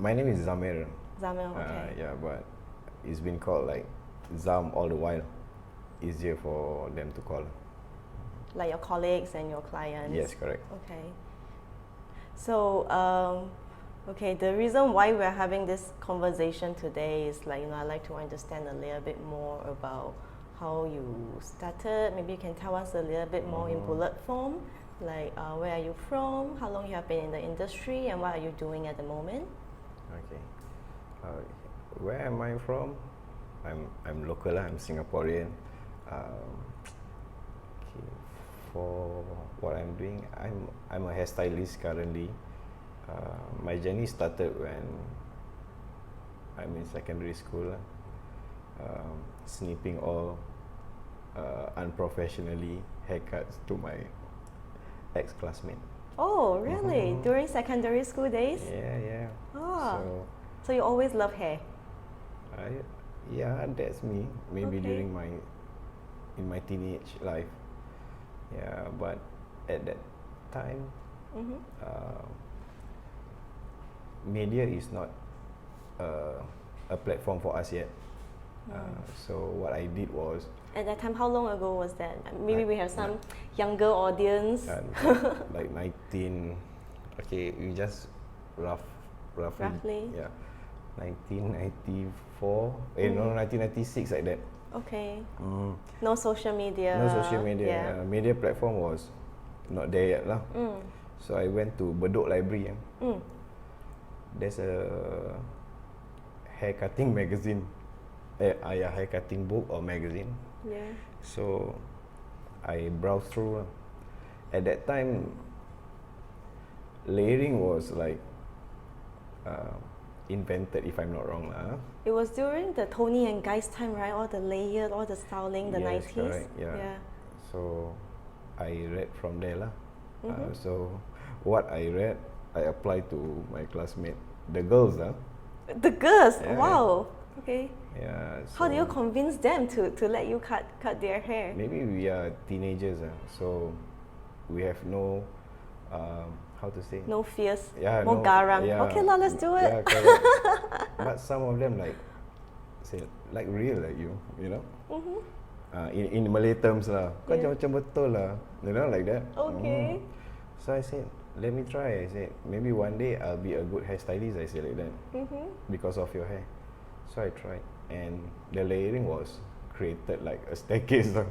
My name is Zamm. Zamm, okay. Yeah, but it's been called like Zamm all the while. Easier for them to call. Like your colleagues and your clients? Yes, correct. Okay. So, okay, the reason why we're having this conversation today is like, I'd like to understand a little bit more about how you started. Maybe you can tell us a little bit more in bullet form, like where are you from, how long you have been in the industry, and what are you doing at the moment? Okay. Where am I from? I'm local. I'm Singaporean. Okay. For what I'm doing, I'm a hairstylist currently. My journey started when I'm in secondary school, snipping all unprofessionally haircuts to my ex-classmate. Oh, really? During secondary school days? Yeah. Oh, so you always love hair? Yeah, that's me. Maybe Okay. during in my teenage life. Yeah, but at that time, media is not a platform for us yet. So what I did was, At that time, how long ago was that? Maybe we have some younger audience. like 19. Okay, we just roughly. Yeah, 1994. No, 1996 like that. Okay. No social media. No social media. Yeah. Media platform was not there yet lah. So I went to Bedok Library. There's a hair cutting magazine. Hair cutting book or magazine. Yeah. So I browsed through. At that time, layering was like invented, if I'm not wrong. It was during the Tony and Guy's time, right? All the layered, all the styling, the Yes, 90s. correct. Yeah. So I read from there lah. So what I read, I applied to my classmate, the girls. The girls, Yeah. wow. Okay. Yeah. How do you so convince them to let you cut their hair? maybe we are teenagers, so we have no, how to say? No fears, Yeah, more no, garang. yeah, Okay lah, let's do it. Yeah, correct. But some of them like say like real like you know. In Malay terms lah, kau Yeah. macam betul lah, like that. Okay. So I said, let me try. I said, maybe one day I'll be a good hairstylist. I said like that, because of your hair. So I tried, and the layering was created like a staircase. Yeah,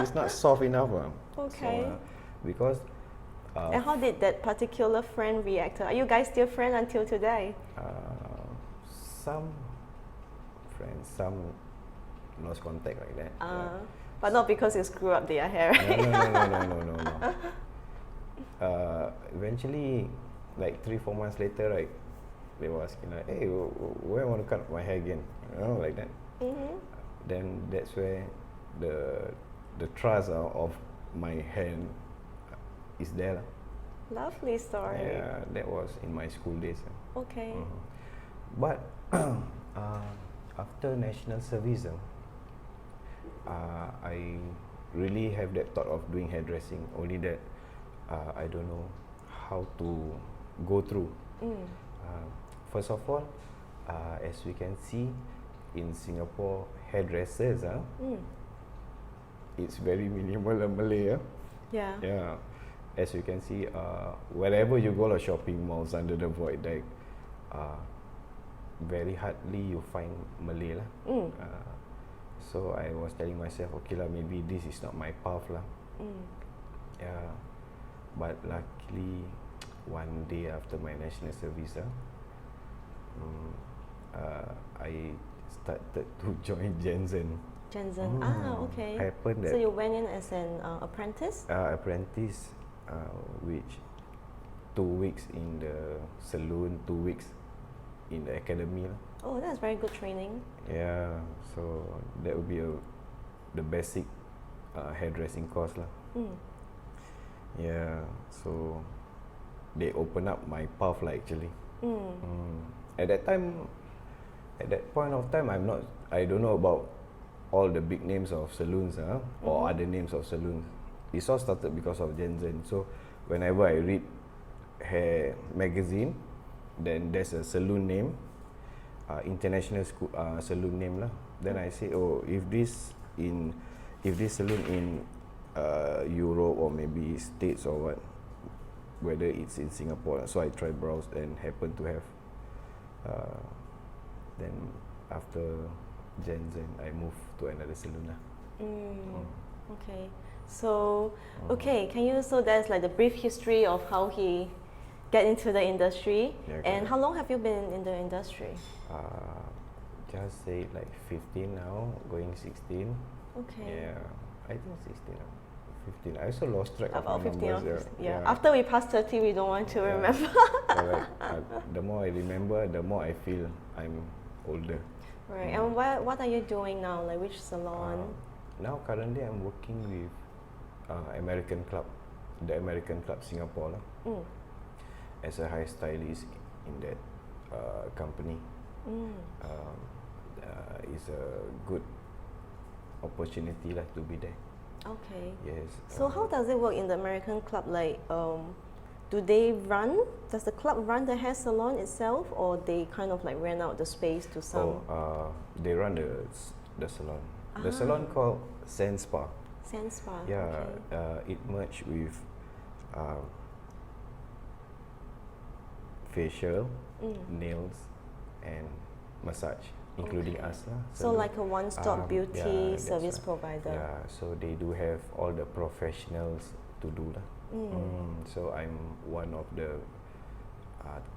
it's not soft enough. Okay. So, because And how did that particular friend react? Are you guys still friends until today? some friends, some lost contact like that. But not because you screw up their hair, right? No. Eventually, like 3-4 months later, right, they were asking like, hey, where I want to cut my hair again, like that. Then that's where the trust of my hand is there. Lovely story. Yeah, that was in my school days. Okay. But after national service, I really have that thought of doing hairdressing. Only that I don't know how to go through. First of all, as we can see in Singapore, hairdressers, it's very minimal Malay. Yeah. Yeah. As you can see, wherever you go to shopping malls under the void deck, very hardly you find Malay lah. So I was telling myself, okay lah, maybe this is not my path lah. Yeah. But luckily, one day after my national service, I started to join Jensen. Jensen. Okay. Happened that So you went in as an apprentice? apprentice, which 2 weeks in the saloon, 2 weeks in the academy lah. Oh, that's very good training. Yeah, so that would be the basic hairdressing course lah. Yeah, so they open up my path lah actually. At that time, at that point of time, I don't know about all the big names of saloons or other names of saloons. It all started because of Jensen. So whenever I read hair magazine, then there's a saloon name, international school saloon name lah. Then I say, oh, if this saloon in Europe or maybe States or what, whether it's in Singapore. So I try browse and happen to have. Then after Zen, I moved to another saloon lah. Okay. So, okay, so that's like the brief history of how he get into the industry. Yeah, and how long have you been in the industry? Just say like 15 now, going 16. Okay. Yeah, I think 16 now. 15. I also lost track About of 15 numbers. yeah. After we pass 30, we don't want to remember. Correct. The more I remember, the more I feel I'm older. Right. And what are you doing now? Like which salon? Now currently I'm working with American Club, the American Club Singapore lah, as a hairstylist in that company. It's a good opportunity lah to be there. Okay. Yes. So how does it work in the American Club? Like, does the club run the hair salon itself, or they kind of like rent out the space to some? They run the salon. The salon called Sen Spa. Sen Spa. Yeah, okay. it merged with facial, nails, and massage, including us lah. So like a one-stop beauty service provider. Yeah, so they do have all the professionals to do lah. So I'm one of the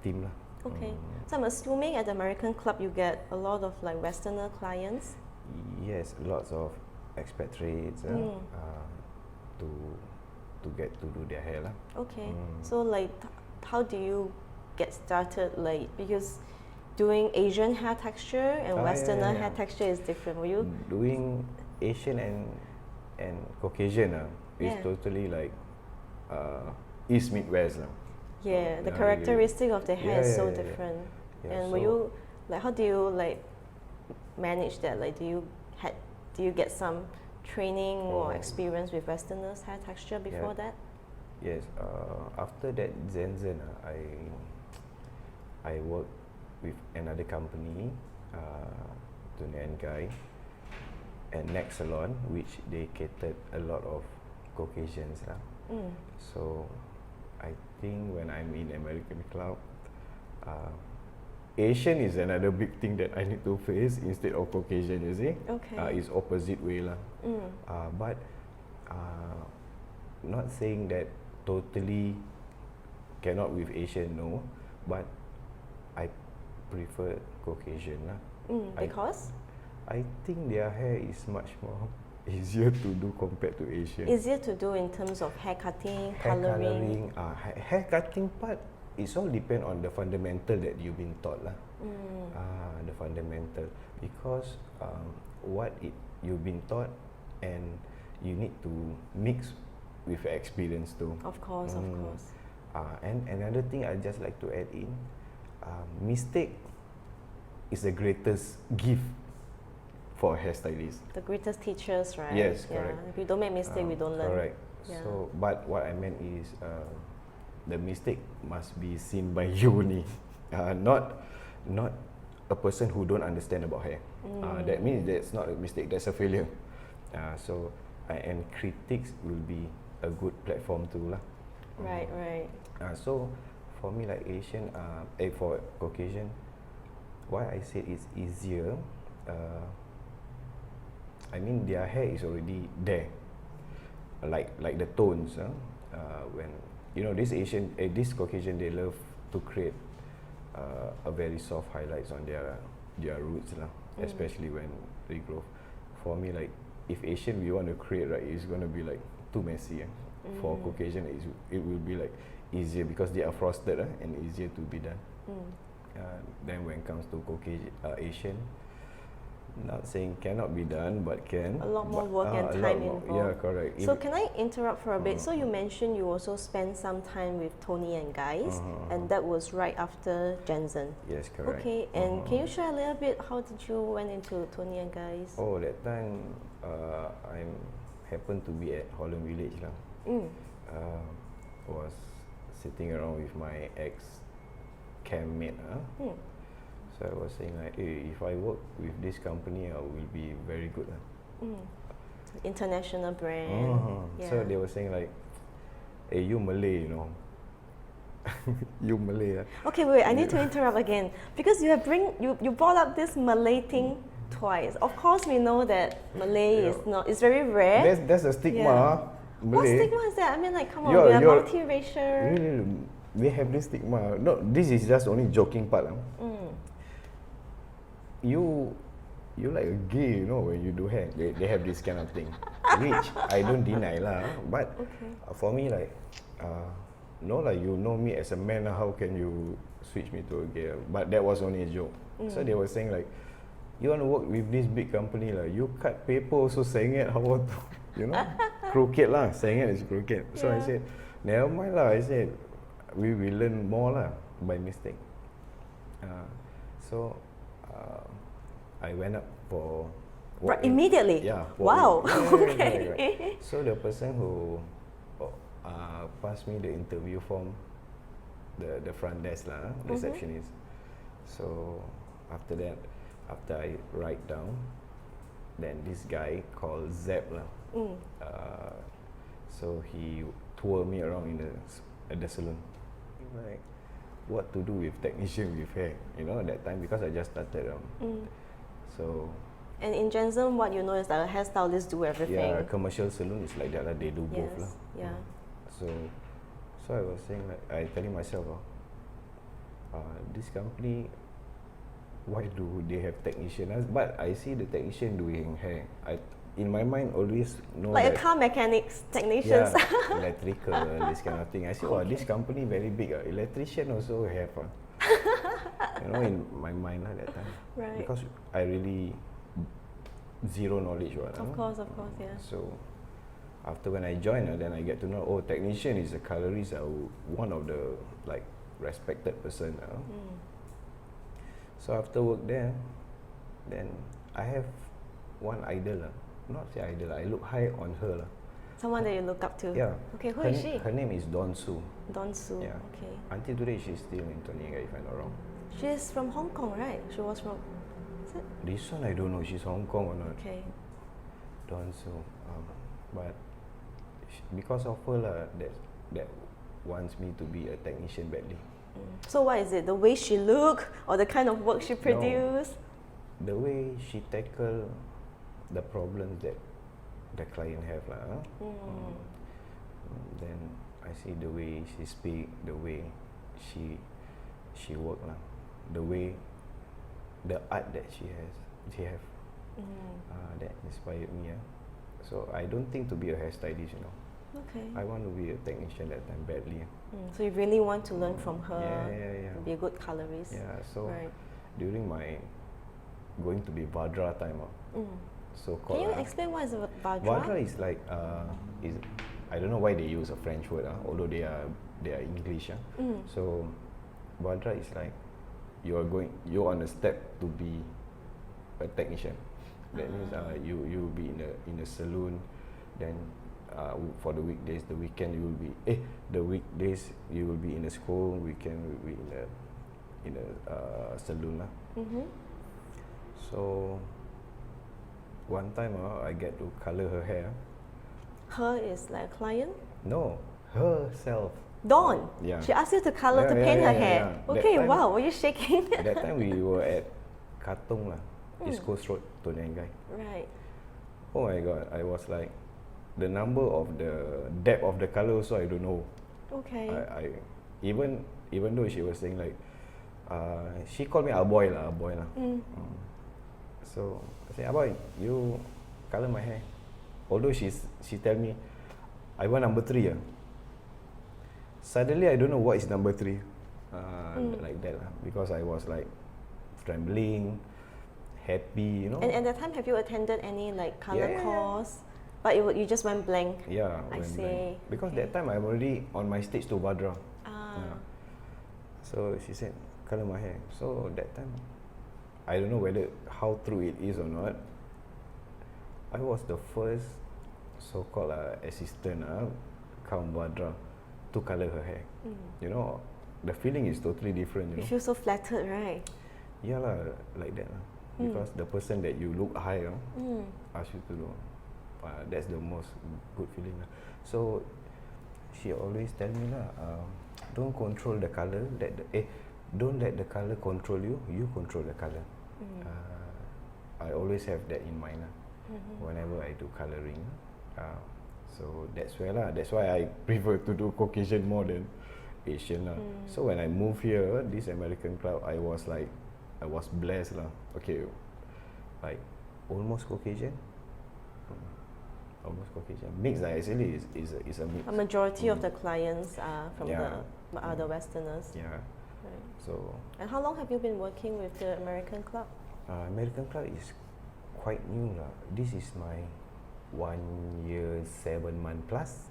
team lah. Okay. So I'm assuming at the American Club you get a lot of like Westerner clients. Yes, lots of expatriates to get to do their hair lah. Okay. So like, how do you get started? Like, because doing Asian hair texture and Westerner hair texture is different. Were you doing Asian and Caucasian is totally like East meet West lah. Yeah, the characteristic of the hair is so different. Yeah, and were you like, how do you like manage that? Like, do you get some training or experience with Westerners hair texture before that? Yes. After that Zen, I worked with another company, Tunian guy, and Next Salon, which they catered a lot of Caucasians lah. So I think when I'm in American Club, Asian is another big thing that I need to face instead of Caucasian, you see. Okay. It's opposite way lah. But not saying that totally cannot with Asian, no. But I prefer Caucasian lah. Because? I think their hair is much more easier to do compared to Asian. Easier to do in terms of hair cutting, colouring. Hair cutting part, it's all depend on the fundamental that you've been taught lah. The fundamental, because what you've been taught, and you need to mix with experience too. Of course, of course. And another thing I just like to add in, mistake is the greatest gift for a hairstylist. The greatest teachers, right? Yes, correct. If we don't make mistake, we don't learn. Correct. So, but what I meant is, the mistake must be seen by you only, not a person who don't understand about hair. That means that's not a mistake, that's a failure. So, and critics will be a good platform too lah. Right, right. So, for me like Asian, for Caucasian, why I said it's easier, I mean their hair is already there, like the tones. When you know this Caucasian, they love to create a very soft highlights on their roots lah, especially when they grow. For me, like if Asian we want to create, right, it's gonna be like too messy. For Caucasian, it will be like easier because they are frosted and easier to be done. Then when it comes to Caucasian, Asian, not saying cannot be done, but can. A lot more work and time involved. Yeah, correct. So can I interrupt for a bit? So you mentioned you also spent some time with Tony and guys, and that was right after Jensen. Yes, correct. Okay, and can you share a little bit how did you went into Tony and guys? Oh, that time I happened to be at Holland Village lah. Was sitting around with my ex cam mate. So I was saying like, hey, if I work with this company, I will be very good. International brand. Yeah. So they were saying like, hey, you Malay, you know. You Malay. Okay, wait, I need to interrupt again. Because you brought up this Malay thing twice. Of course, we know that Malay is very rare. That's a stigma. Yeah. Malay. What stigma is that? I mean, like, come on, we are multiracial. Really, we have this stigma. No, this is just only joking part. You like a gay, you know, when you do hair. They have this kind of thing, which I don't deny lah. But for me, like, no lah, you know me as a man, how can you switch me to a gay? But that was only a joke. So they were saying like, you want to work with this big company lah, you cut paper also sengit, how to, you know, crooked lah, sengit is crooked. So I said, never mind lah, I said, we will learn more lah by mistake. So I went up for right, immediately? Yeah. Wow. Okay. Right. So the person who passed me the interview form, the front desk lah, receptionist. So after that, after I write down, then this guy called Zamm lah. So he toured me around at the salon. Like, what to do with technician with hair, you know, at that time, because I just started. So. And in Zamm, what you know is that a hairstylist do everything. Yeah, commercial salon is like that, they do both lah. Yeah. So I was saying like, I telling myself, this company, why do they have technicians? But I see the technician doing hair. In my mind, always know like that, a car mechanics technicians. Yeah, electrical, this kind of thing. I see, oh, this company very big. Electrician also have, you know, in my mind at that time. Right. Because I really zero knowledge. Of course, yeah. So after when I joined, then I get to know, oh, technician is a colorist, one of the like respected person. So after work there, then I have one idol. Not say idol, I look high on her. Someone that you look up to? Yeah. Okay, who is she? Her name is Dawn Su. Dawn Su, yeah. Okay. Until today, she's still in Toniga, if I'm not wrong. She's from Hong Kong, right? She was from... Is it? This one, I don't know, she's Hong Kong or not. Okay. Dawn Su. But because of her, that wants me to be a technician badly. So what is it? The way she look or the kind of work she produce? No, the way she tackle the problems that the client have lah. Then I see the way she speak, the way she work lah, the way the art that she have, that inspired me. So I don't think to be a hairstylist, you know. Okay. I want to be a technician that time badly. So you really want to learn from her, yeah. be a good colorist. Yeah. So during my going to be Vadra time, so called. Can you explain what is a Vadra? Vadra is like I don't know why they use a French word, although they are English. So Vadra is like you're on a step to be a technician. That means you'll be in a salon, then for the weekdays, the weekend you will be the weekdays you will be in a school, weekend will be in a salon lah. So one time I get to color her hair. Her is like a client? No, herself. Dawn? Yeah. She asked you to color, to paint her hair? Yeah. Okay, time, wow, were you shaking? That time we were at Katong lah, East Coast Road, Tonengai. Right. Oh my God, I was like, the number of the depth of the color also I don't know. Okay. I even though she was saying like, she called me Aboy lah. So I said, Aboy, you color my hair. Although she tell me, I want number 3. Suddenly I don't know what is number 3. Like that lah, because I was like trembling, happy, you know. And at that time, have you attended any like color course? But you just went blank. Yeah, I see. blank. Because that time I'm already on my stage to Vadra. So she said, color my hair. So that time, I don't know how true it is or not. I was the first so-called assistant come Vadra to color her hair. You know, the feeling is totally different, You you know. feel so flattered, right? Yeah lah, like that lah. Because the person that you look high, ask you to do, that's the most good feeling lah. So she always tell me lah, don't control the color, don't let the color control you. You control the color. I always have that in mind lah. Whenever I do coloring. So that's why lah. That's why I prefer to do Caucasian more than Asian lah. So when I moved here, this American club, I was blessed lah. Okay, like almost Caucasian. Almost Caucasian. Mix lah, actually is a mix. A majority of the clients are from the other Westerners. Yeah. Right. So. And how long have you been working with the American club? American club is quite new lah. This is my 1 year 7 month plus.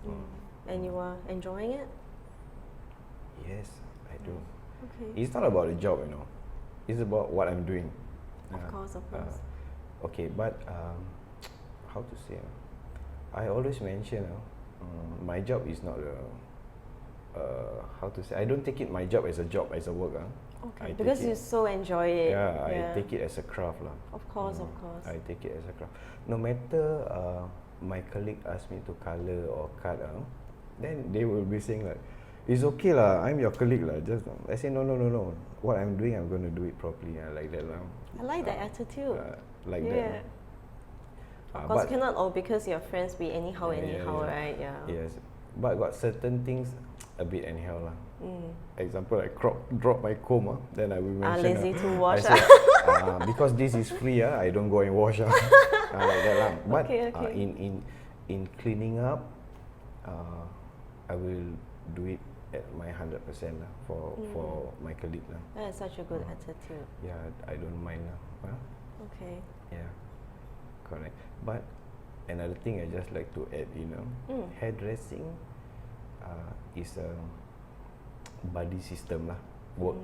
And you are enjoying it? Yes, I do. Okay. It's not about the job, you know. It's about what I'm doing. Of course, of course. Okay, but how to say? I always mention my job is not how to say? I don't take it my job as a job, as a work. Okay, because you so enjoy it. Yeah, I take it as a craft lah. Of course, of course. I take it as a craft. No matter my colleague ask me to color or cut, then they will be saying like, it's okay lah, I'm your colleague lah. Just I say no. What I'm doing, I'm going to do it properly. Like that lah. I like that attitude. Like that. Of course, cannot all because you're friends be anyhow, right? Yeah. Yes, but got certain things a bit anyhow lah. Example, I drop my comb, then I will mention. Lazy to wash. I say, because this is free, I don't go and wash. Like that lah. But okay. In cleaning up, I will do it at my 100% lah for my colleague lah. That is such a good attitude. Yeah, I don't mind lah. Okay. Yeah, correct. But another thing I just like to add, hairdressing is a buddy system lah. Work.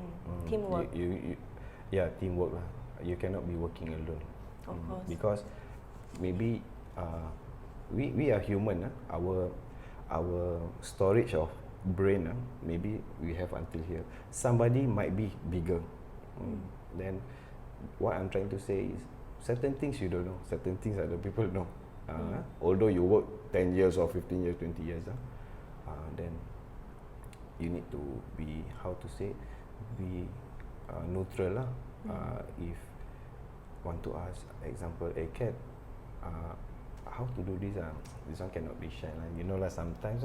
Teamwork. Yeah, teamwork lah. You cannot be working alone. Of course. Because maybe we are human. Our storage of brain, maybe we have until here. Somebody might be bigger. Then what I'm trying to say is, certain things you don't know, certain things other people know. Although you work 10 years or 15 years, 20 years, then you need to be, how to say, be neutral lah. If want to ask, example, Kat, how to do this? This one cannot be shared. You know lah, sometimes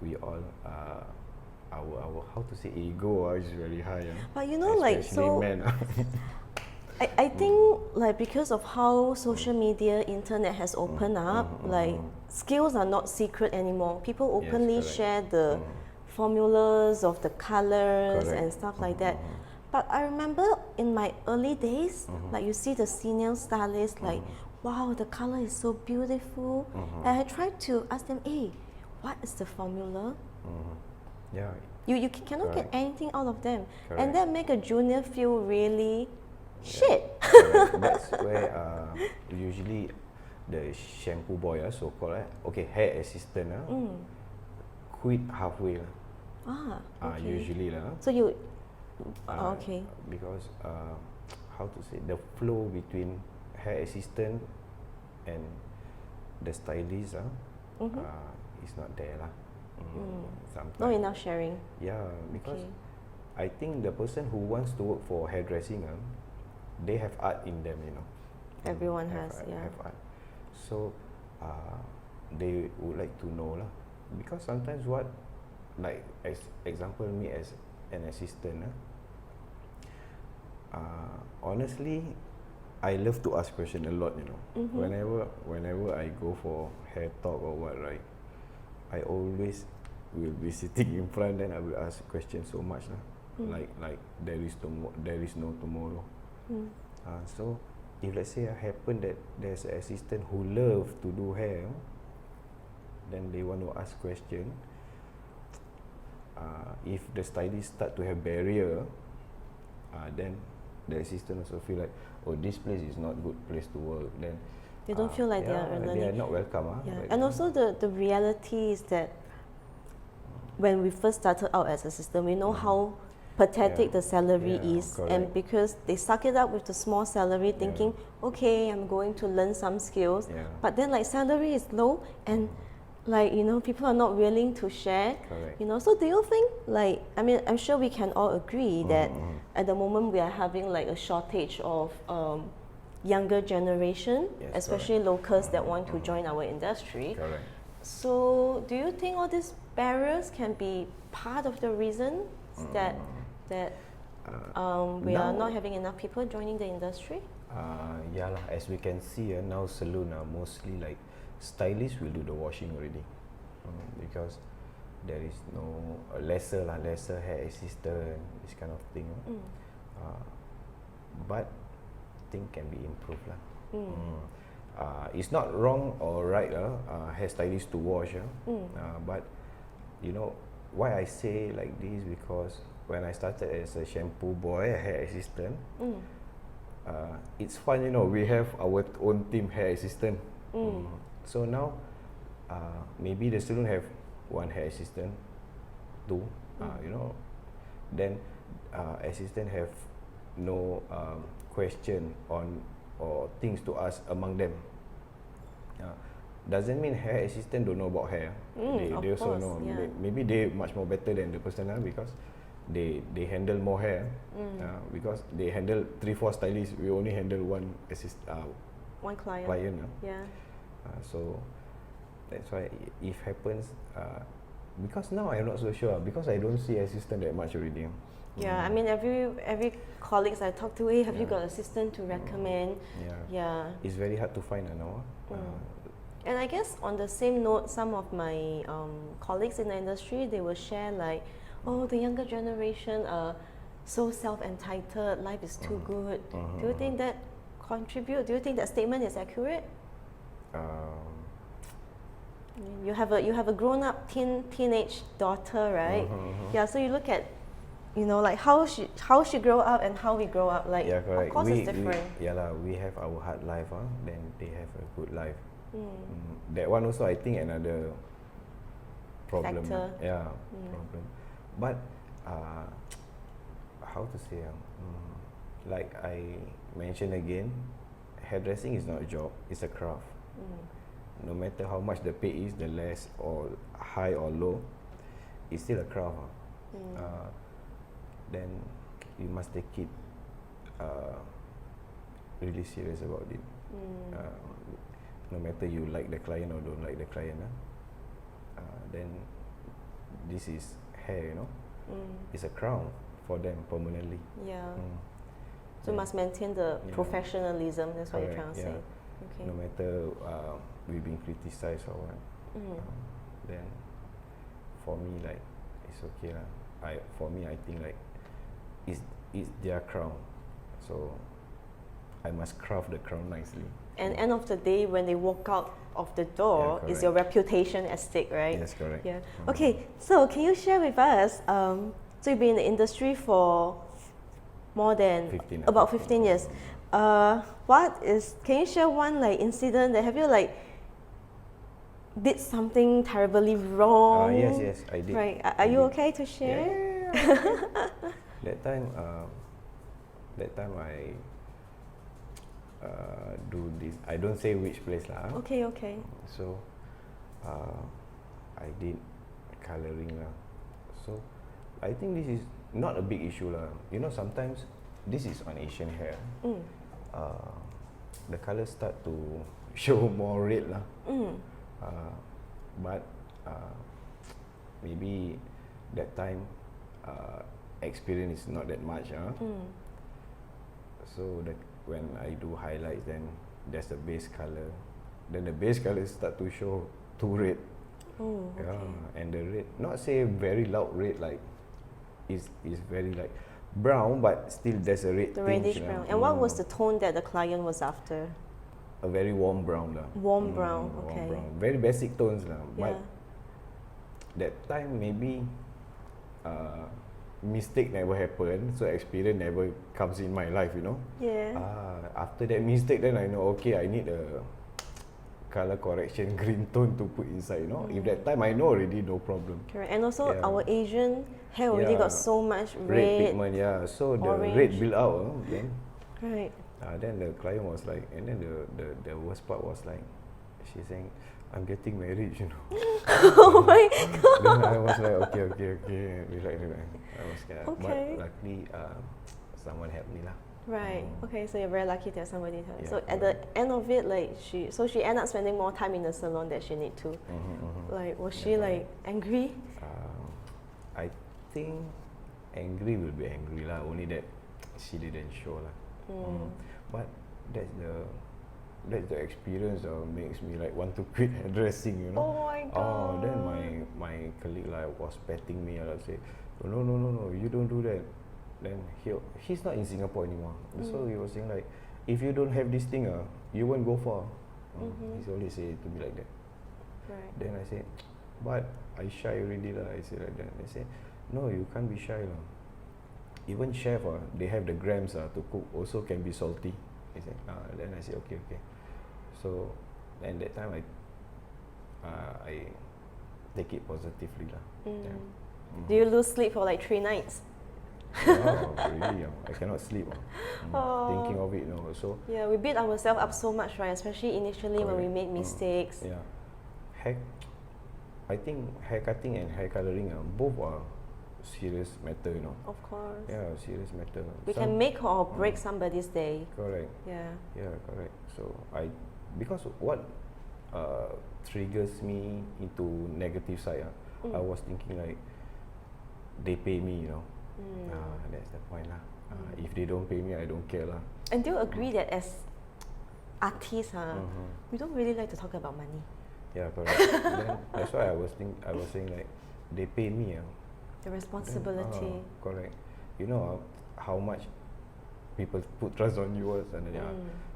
we all our how to say, ego is very high. But you know, like, so men. I think like because of how social media, internet has opened up, like skills are not secret anymore. People openly share the formulas of the colors and stuff like that. But I remember in my early days, like you see the senior stylist, like, wow, the color is so beautiful. And I tried to ask them, hey, what is the formula? Yeah. You cannot get anything out of them. And that make a junior feel really shit. That's where usually the shampoo boy, so-called, hair assistant, quit halfway. Okay. Usually. So you, because how to say, the flow between hair assistant and the stylist is not there lah. Sometimes. Not enough sharing. Yeah, because I think the person who wants to work for hairdressing, they have art in them, Everyone has art. So they would like to know lah, because sometimes what, like as example, me as an assistant, honestly, I love to ask questions a lot, Whenever I go for hair talk or what, right, I always will be sitting in front, then I will ask questions so much, like there is no tomorrow. So if let's say it happen that there's an assistant who love to do hair, then they want to ask question. If the stylist start to have barrier, then the assistant also feel like, oh, this place is not good place to work. Then they don't feel like they are learning. They are not welcome. And also the reality is that when we first started out as assistant, we know how pathetic the salary is, correct. and because they suck it up with the small salary, thinking, okay, I'm going to learn some skills, but then like salary is low, and like, you know, people are not willing to share. Correct. You know, so do you think, like, I mean, I'm sure we can all agree that at the moment we are having like a shortage of younger generation, especially locals that want to join our industry. Correct. So do you think all these barriers can be part of the reason that we are not having enough people joining the industry? Yeah lah, as we can see now salon are mostly like stylists will do the washing already, because there is no lesser hair assistant, this kind of thing. But thing can be improved lah. It's not wrong or right hairstylist to wash, but you know why I say like this, because when I started as a shampoo boy, a hair assistant, it's fun, you know, we have our own team hair assistant. So now maybe the salon have one hair assistant, two, you know, then assistant have no question on or things to ask among them. Doesn't mean hair assistant don't know about hair. They also know. Maybe they much more better than the person because they handle more hair. Because they handle 3-4 stylists, we only handle one one client. So that's why if happens, because now I'm not so sure, because I don't see assistant that much already. Yeah, I mean every colleagues I talk to, hey, have you got assistant to recommend? It's very hard to find now. And I guess on the same note, some of my colleagues in the industry, they will share like, oh, the younger generation are so self-entitled, life is too good. Do you think that contribute? Do you think that statement is accurate? You have a grown-up teenage daughter, right? Yeah, so you look at, you know, like how she grow up and how we grow up. Like, of course it's different. We have our hard life, then they have a good life. That one also, I think, another problem. Factor. Problem. But how to say? Like I mentioned again, hairdressing is not a job; it's a craft. No matter how much the pay is, the less or high or low, it's still a craft. Then you must take it really serious about it. No matter you like the client or don't like the client, then this is hair, you know. It's a crown for them permanently. So you must maintain the professionalism. That's what you're trying to say. Okay. No matter we've been criticized or what, then for me, like, it's okay lah. For me, I think like it's their crown, so I must craft the crown nicely. And end of the day, when they walk out of the door, is your reputation at stake, right? Yes, correct. Yeah. Okay, so can you share with us, so you've been in the industry for more than 15 years. Can you share one like incident that have you like did something terribly wrong? Yes, I did. Right. Are you okay to share? That time I do this. I don't say which place lah. Okay. So I did coloring lah. So I think this is not a big issue lah. You know, sometimes this is on Asian hair. The colors start to show more red lah. But maybe that time experience is not that much. So when I do highlights, then there's the base color. Then the base color start to show too red. And the red, not say very loud red, like is very like brown, but still there's a red. The reddish brown. And what was the tone that the client was after? A very warm brown lah. Warm brown, okay. Warm brown. Very basic tones lah. But that time maybe mistake never happened, so experience never comes in my life, you know. Yeah. After that mistake, then I know, okay, I need a color correction green tone to put inside, you know. If that time I know already, no problem. Correct. And also Yeah. our Asian hair already got so much red. pigment, yeah. So the orange. red build out, then the client was like, and then the worst part was like, she's saying, I'm getting married, you know. Oh my god. Then I was like, okay, relax. I was scared, Okay. but luckily someone helped me lah. Right. Okay, so you're very lucky to have somebody to help. Yeah, So at the end of it, like she ended up spending more time in the salon than she need to. Like, was she like angry? I think angry will be angry lah. Only that she didn't show lah. But that's the experience makes me like want to quit hairdressing, you know. Oh my god. Then my colleague like was petting me. I say, no, you don't do that. Then he's not in Singapore anymore. So he was saying like, if you don't have this thing, you won't go far. He always say to me like that. Right. Then I said, but I shy already lah. I said like that. They say, no, you can't be shy lah. Even chef, they have the grams to cook also can be salty. He said, then I said, okay. So, and that time I take it positively lah. Do you lose sleep for like 3 nights? Really, I cannot sleep. Thinking of it, so yeah, we beat ourselves up so much, right? Especially initially when we made mistakes. Yeah, I think hair cutting and hair coloring both are serious matter, you know. Of course. Yeah, serious matter. We can make or break somebody's day. Correct. Yeah. Yeah, correct. So because what triggers me into negative side, I was thinking like they pay me, you know. That's the point lah. If they don't pay me, I don't care lah. And do you agree that as artists, we don't really like to talk about money? Yeah, correct. Then that's why I was saying like they pay me. The responsibility. Correct. You know how much people put trust on you, and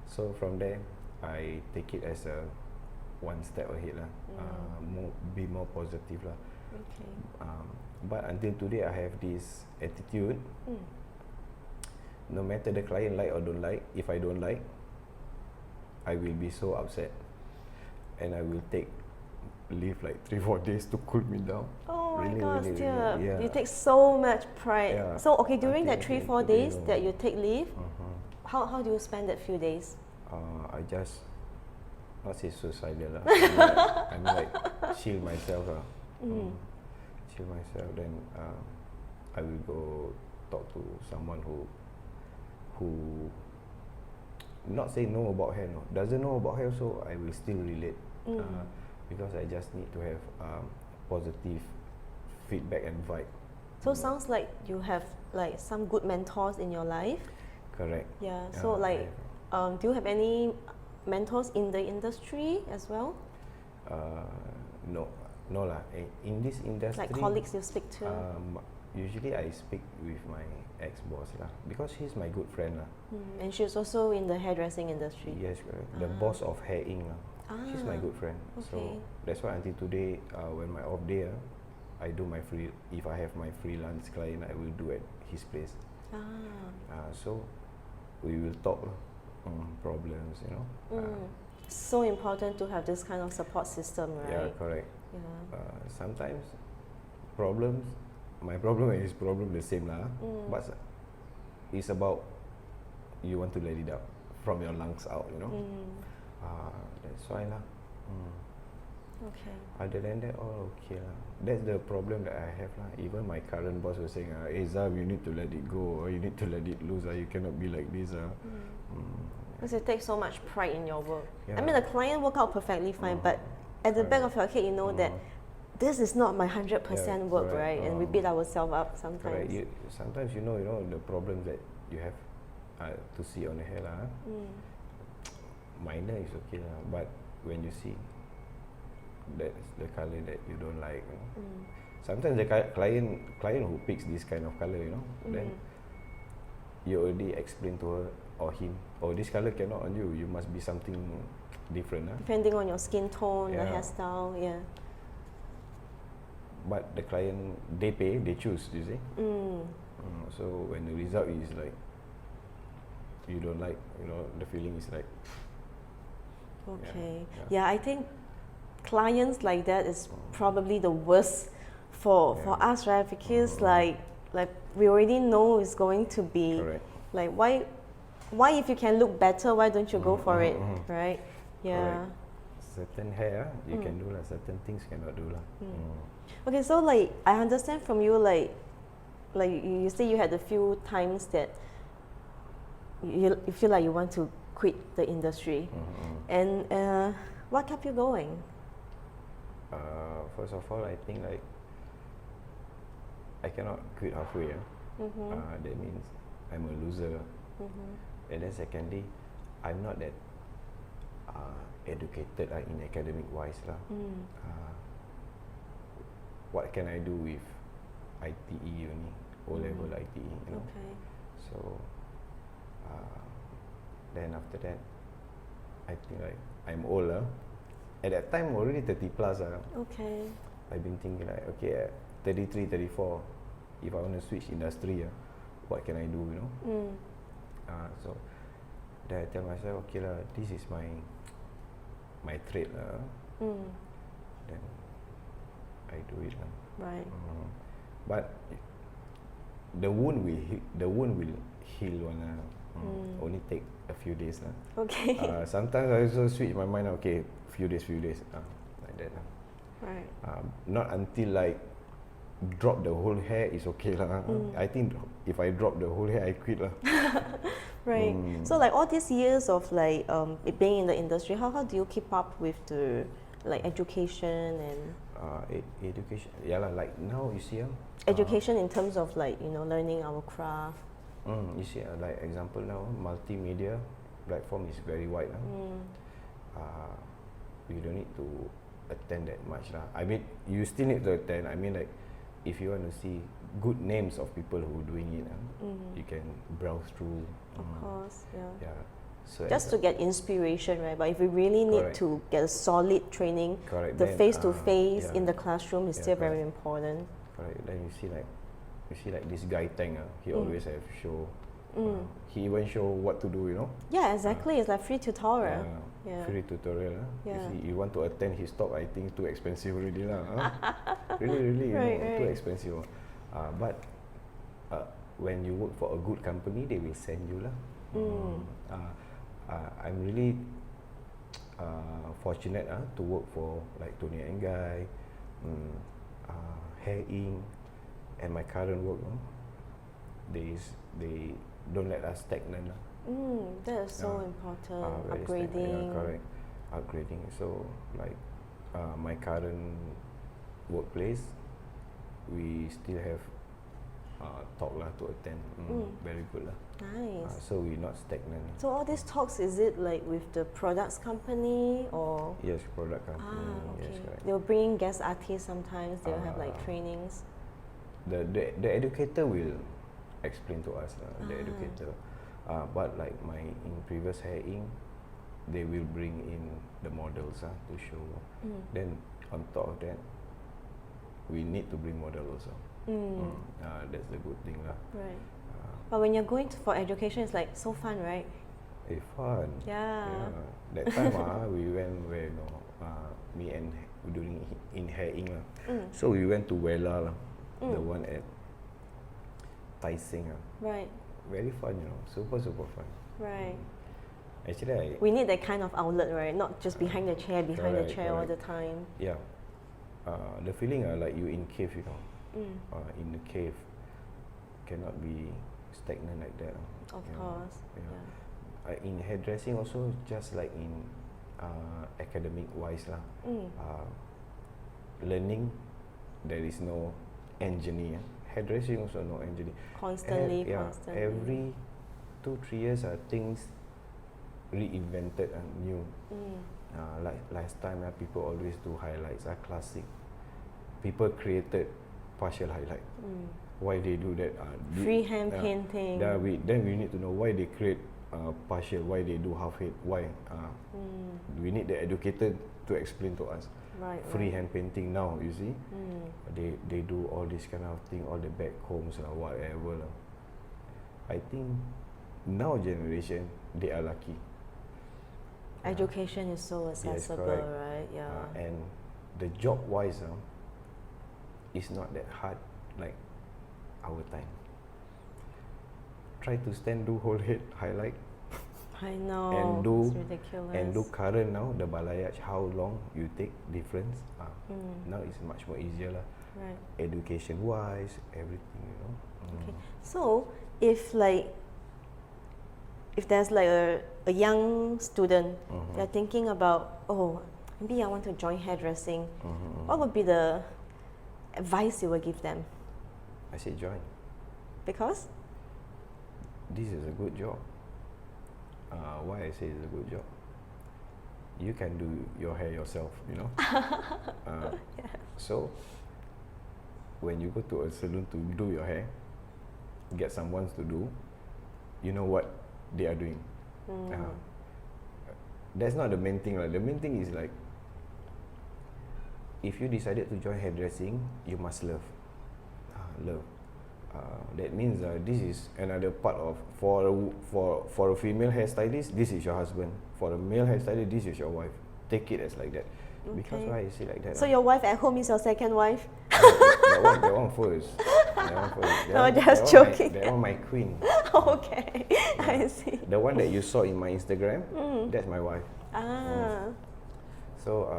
so from there I take it as a one step ahead lah. Be more positive lah. Okay. But until today, I have this attitude. No matter the client like or don't like, if I don't like, I will be so upset, and I will take leave like 3-4 days to cool me down. Oh really, my gosh, really, dear. really, yeah. You take so much pride. Yeah. So okay, during that Until 3-4 today, days that you take leave, how do you spend that few days? I just not say suicidal lah. I mean like chill myself lah. Chill myself, then I will go talk to someone who not say know about hair, doesn't know about hair, so I will still relate because I just need to have positive feedback and vibe. So sounds like you have like some good mentors in your life. Correct. Yeah. So like, do you have any mentors in the industry as well? No lah. In this industry, like colleagues you speak to. Usually I speak with my ex-boss lah, because he's my good friend lah. And she's also in the hairdressing industry. Yes, correct. The boss of Hair Inc lah. She's my good friend. Okay. So that's why until today, when my off day, I do my if I have my freelance client, I will do at his place. So we will talk problems, you know. So important to have this kind of support system, right? Yeah, correct. Yeah. Sometimes my problem and his problem the same lah. But it's about you want to let it out from your lungs out, you know. That's why lah. Okay. Other than that, all okay lah. That's the problem that I have lah. Even my current boss was saying, hey Zamm, you need to let it go, or you need to let it loose, you cannot be like this. Because you take so much pride in your work. Yeah. I mean, the client work out perfectly fine, but at the back of your head, you know that this is not my 100% work, correct. right? And we beat ourselves up sometimes. Correct. Sometimes you know the problems that you have to see on the hair lah. Minor is okay lah, but when you see that's the color that you don't like, you know. Sometimes the client who picks this kind of color, you know, then you already explain to her or him, this color cannot on you. You must be something different, depending on your skin tone, the Yeah. hairstyle, yeah. But the client, they pay, they choose, you see. So when the result is like you don't like, you know, the feeling is like Okay. Yeah, I think clients like that is probably the worst for us, right? Because like we already know it's going to be Correct. like why if you can look better, why don't you go for it, right? Yeah. Correct. Certain hair you can do lah, certain things cannot do lah. Okay, so like I understand from you, like you say you had a few times that you feel like you want to quit the industry, and what kept you going? First of all, I think like I cannot quit halfway. That means I'm a loser. And then secondly, I'm not that educated in academic wise lah. What can I do with ITE only, O-level ITE, you know? Okay. So then after that, I think like I'm older. At that time already 30 plus. Okay. I've been thinking like, okay, 33, 34, if I want to switch industry, what can I do, you know? So then I tell myself, okay lah, this is my trade then I do it lah. Right. But the wound will heal one. Only take a few days lah. Okay. Sometimes I also switch my mind. Okay, few days, like that lah. Right. Not until like drop the whole hair is okay lah. I think if I drop the whole hair, I quit lah. Right. So like all these years of like being in the industry, how do you keep up with the like education and education? Yeah lah, like now you see education in terms of like, you know, learning our craft. You see, like example now, multimedia platform is very wide. You don't need to attend that much lah. I mean, you still need to attend. I mean, like if you want to see good names of people who are doing it, you can browse through. Of course, yeah. Yeah. So just to get inspiration, right? But if we really need to get a solid training, the face-to-face in the classroom is still very important. Correct. Then you see like this guy Tang, he always have show. He even show what to do, you know. Yeah, exactly. It's like free tutorial. Yeah. Free tutorial. Yeah. You see, you want to attend his talk, I think too expensive already lah. Really, right. too expensive. But when you work for a good company, they will send you lah. I'm really fortunate to work for like Tony and Guy, Hair Inc, and my current work. They don't let us stagnant. That is so important. Upgrading. Yeah, correct. Upgrading. So like my current workplace, we still have talk lah to attend. Very good lah. Nice. So we're not stagnant. So all these talks, is it like with the products company or? Yes, product company. Okay. Yes, correct. They'll bring guest artists sometimes. They'll have like trainings. The educator will explain to us. The educator. But like in previous Hair Inc, they will bring in the models to show. Then on top of that, we need to bring model also. That's the good thing lah. Right. But when you're going for education, it's like so fun, right? It's fun. Yeah. That time we went where me and during in Hair Inc lah. So we went to Wella lah, the one at Tai Seng. Right. Very fun, you know, super fun. Right. Actually, we need that kind of outlet, right? Not just behind the chair, correct. all the time. Yeah. The feeling like you in cave, you know. In the cave, cannot be stagnant like that. Of course. Yeah. In hairdressing also, just like in academic wise lah. Learning, there is no engineer. Hairdressing also no engineer. Constantly. Every 2-3 years, things reinvented and new. Like last time, people always do highlights, classic. People created partial highlight. Why they do that? Freehand painting. Then we need to know why they create partial, why they do half head, why. We need the educator to explain to us. Right. Freehand painting now, you see, they do all this kind of thing, all the back combs or whatever. I think now generation they are lucky. Education is so accessible, correct. right? Yeah. And the job-wise, it's not that hard like our time. Try to stand, do whole head highlight, I know. and do it's ridiculous. and do current now, the balayage, how long you take difference. Now it's much more easier lah. Right. Education-wise, everything, you know. Okay. So if there's like a young student, they're thinking about, oh, maybe I want to join hairdressing. What would be the advice you would give them? I say join. Because? This is a good job. Why I say it's a good job? You can do your hair yourself, you know. So when you go to a salon to do your hair, get someone to do, you know what they are doing. That's not the main thing. The main thing is like, if you decided to join hairdressing, you must love. Love. That means this is another part of, for a female hairstylist, this is your husband. For a male hairstylist, this is your wife. Take it as like that. Okay. Because why I say like that? So your wife at home is your second wife? That one first. No, just joking. That one my queen. Okay, I see. The one that you saw in my Instagram, that's my wife. So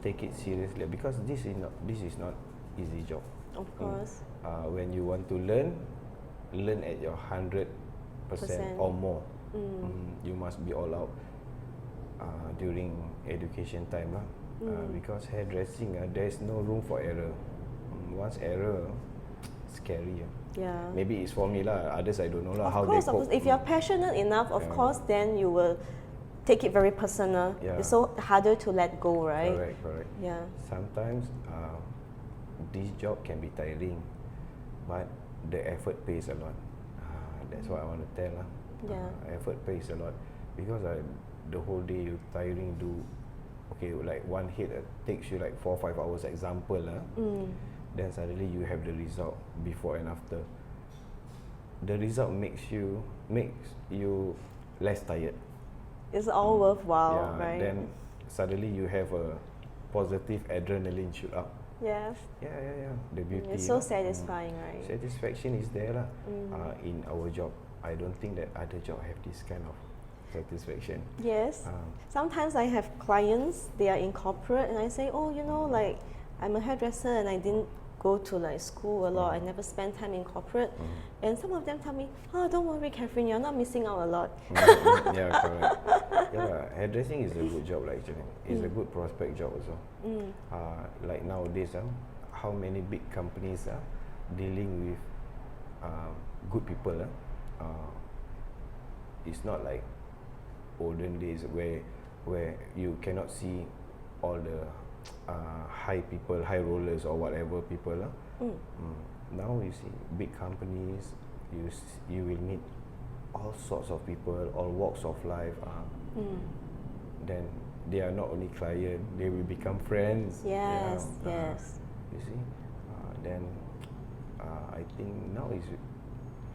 take it seriously, because this is not easy job. Of course. When you want to learn at your 100% or more. You must be all out during education time lah. Because hairdressing, there's no room for error. Once error, scary. Yeah. Maybe it's for me lah. Others I don't know lah. Of How course, they of cope. course. If you're passionate enough, of course, then you will take it very personal. Yeah. It's so harder to let go, right? Correct. Yeah. Sometimes this job can be tiring, but the effort pays a lot. That's what I want to tell lah. Yeah. Effort pays a lot, because the whole day you tiring do. Okay, like one head takes you like 4 or 5 hours. Example lah. Then suddenly you have the result before and after. The result makes you less tired. It's all worthwhile, Yeah, right? then suddenly you have a positive adrenaline shoot up. Yes. Yeah. The beauty. It's so satisfying, right? Satisfaction is there lah. In our job. I don't think that other job have this kind of satisfaction. Yes. Sometimes I have clients, they are in corporate, and I say, oh, like I'm a hairdresser and I didn't go to like school a lot. I never spent time in corporate. And some of them tell me, oh, don't worry, Catherine, you're not missing out a lot. Yeah, correct. Yeah, hairdressing is a good job like, actually. It's a good prospect job also. Like nowadays, how many big companies are dealing with good people. It's not like olden days where you cannot see all the high rollers or whatever people. Now you see big companies, you will meet all sorts of people, all walks of life. Then they are not only client, they will become friends. Yes. You see, then I think now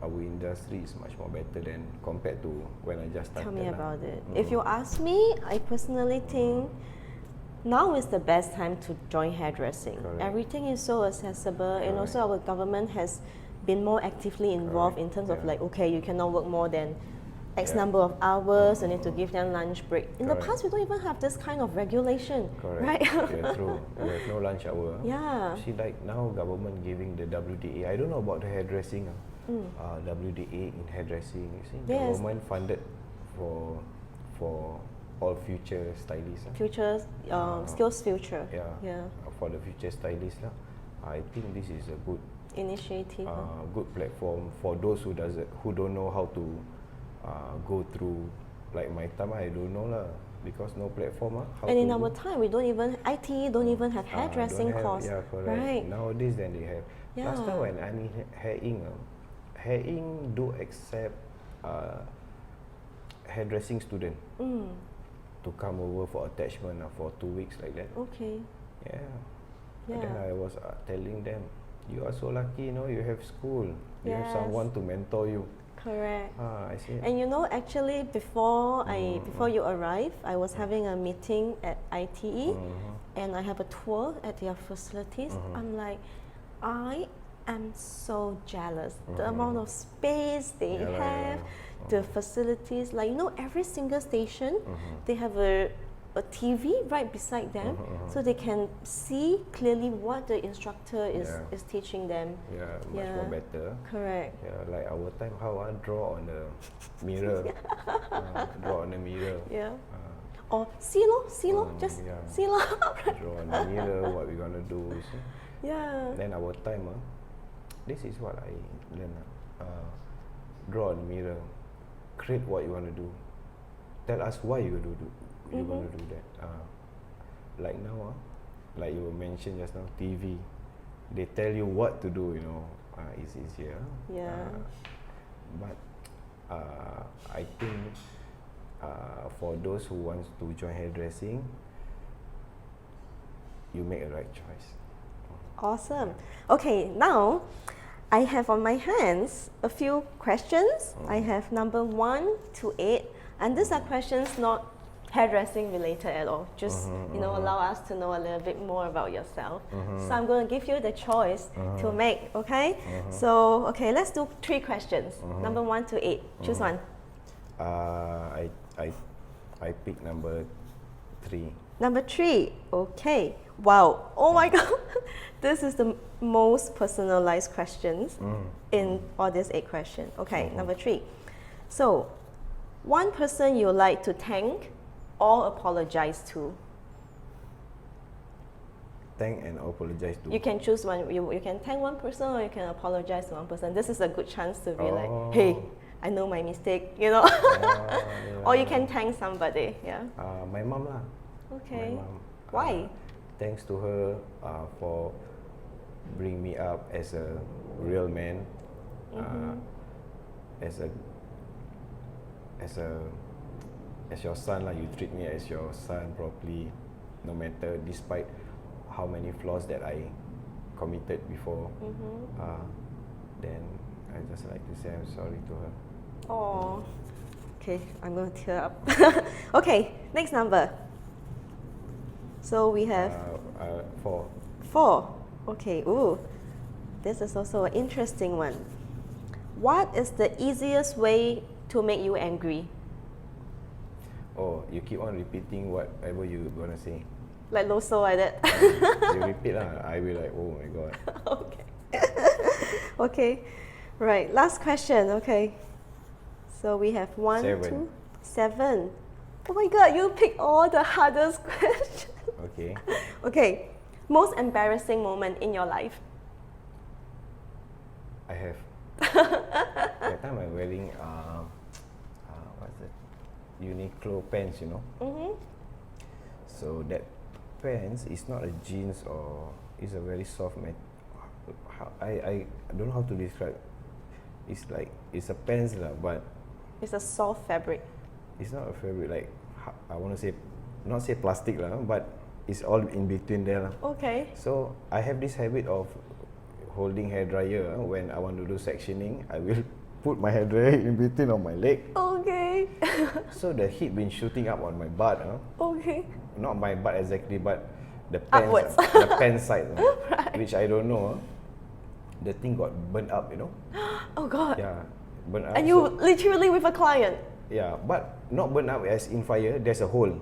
our industry is much more better than compared to when I just started. Tell me about it. If you ask me, I personally think now is the best time to join hairdressing. Correct. Everything is so accessible, and also our government has been more actively involved in terms of like, okay, you cannot work more than X number of hours, you need to give them lunch break. In the past, we don't even have this kind of regulation, right? Yeah, true. We have no lunch hour. Yeah. See, like now government giving the WDA. I don't know about the hairdressing. WDA in hairdressing. You see, government funded for all future stylists. Futures, skills future. Yeah. For the future stylists lah. I think this is a good initiative. Good platform for those who don't know how to go through. Like my time, I don't know lah, because no platform. And in our time, we don't even IT don't even have hairdressing course. Yeah, correct. Right. Nowadays, then they have. Yeah. Last time when I'm in Hair Inc. do accept hairdressing student to come over for attachment for 2 weeks like that. Okay. Yeah. And then I was telling them, you are so lucky, you have school. You have someone to mentor you. Correct. I see. And you know, actually, before you arrived, I was having a meeting at ITE, and I have a tour at their facilities. I'm like, I am so jealous. The amount of space they have, the facilities. Like, you know, every single station, they have a TV right beside them, so they can see clearly what the instructor is teaching them. Yeah, much more better. Correct. Yeah, like our time, how I draw on the mirror. Draw on the mirror. Yeah. Or see lo, just see lo. Draw on the mirror, what we're gonna do. You see? Yeah. Then our time, this is what I learned. Draw on the mirror, create what you want to do. Tell us why you're gonna do that. Like now, like you mentioned just now, TV. They tell you what to do. You know, it's easier. Yeah. But I think for those who want to join hairdressing, you make a right choice. Awesome. Okay, now I have on my hands a few questions. I have number 1 to 8, and these are questions not hairdressing related at all. Just allow us to know a little bit more about yourself. So I'm going to give you the choice to make. Okay. So let's do 3 questions. Number 1 to 8. Choose one. I pick number 3. Number 3. Okay. Wow. Oh my God. This is the most personalized questions in all these 8 questions. Okay. Number 3. So, one person you like to thank or apologize to? Thank and apologize to. You can choose one. You can thank one person or you can apologize to one person. This is a good chance to be like, hey, I know my mistake, you know. Or you can thank somebody. Yeah. My mom lah. Okay. My mom. Why? Thanks to her for bringing me up as a real man, as your son lah. You treat me as your son properly, no matter despite how many flaws that I committed before. Then I just like to say I'm sorry to her. Oh, okay. I'm going to tear up. Okay, next number. So we have 4. 4. Okay. Ooh, this is also an interesting one. What is the easiest way to make you angry? Oh, you keep on repeating whatever you're gonna say. Like Loso like that. You repeat lah. I will like, oh my god. Okay. Okay. Right. Last question. Okay. So we have 1, 7. 2, 7. Oh my god, you picked all the hardest questions. Okay. Okay. Most embarrassing moment in your life? I have. That time I'm wearing what's it? Uniqlo pants, you know. So that pants is not a jeans or it's a very soft I don't know how to describe. It's like it's a pants lah, but it's a soft fabric. It's not a fabric like I want to say, not say plastic lah, but it's all in between there lah. Okay. So I have this habit of holding hair dryer when I want to do sectioning. I will put my hair dryer in between of my leg. Okay. So the heat been shooting up on my butt. Okay. Not my butt exactly, but the pants, upwards. The pants side, Right. which I don't know. The thing got burnt up, you know. Oh God. Yeah, burnt up. And you literally with a client? Yeah, but not burnt up as in fire. There's a hole,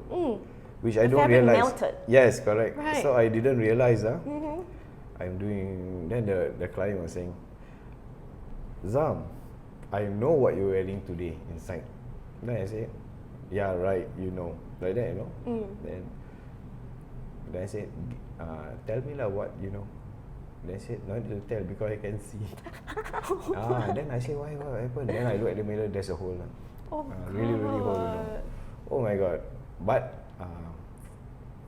which I The don't fabric realize. melted. Yes, correct. Right. So I didn't realize. I'm doing. Then the client was saying, Zamm, I know what you're wearing today inside. Then I said, yeah, right, you know. Like that, you know. Then I said, tell me lah what you know. Then I said, no need to tell because I can see. Then I said, why, what happened? Then I look at the mirror, there's a hole. Oh really hole, you know. Oh my God. But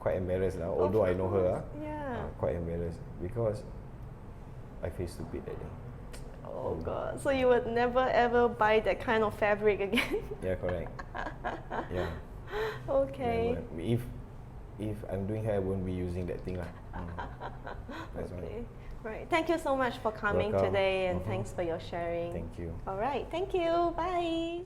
quite embarrassed lah. Although I know her, quite embarrassed because I feel stupid that day. Oh God. So you would never ever buy that kind of fabric again? Yeah, correct. Yeah. Okay. Never. If I'm doing hair, I won't be using that thing lah. That's Okay. Right. Thank you so much for coming Welcome. today, and thanks for your sharing. Thank you. All right. Thank you. Bye.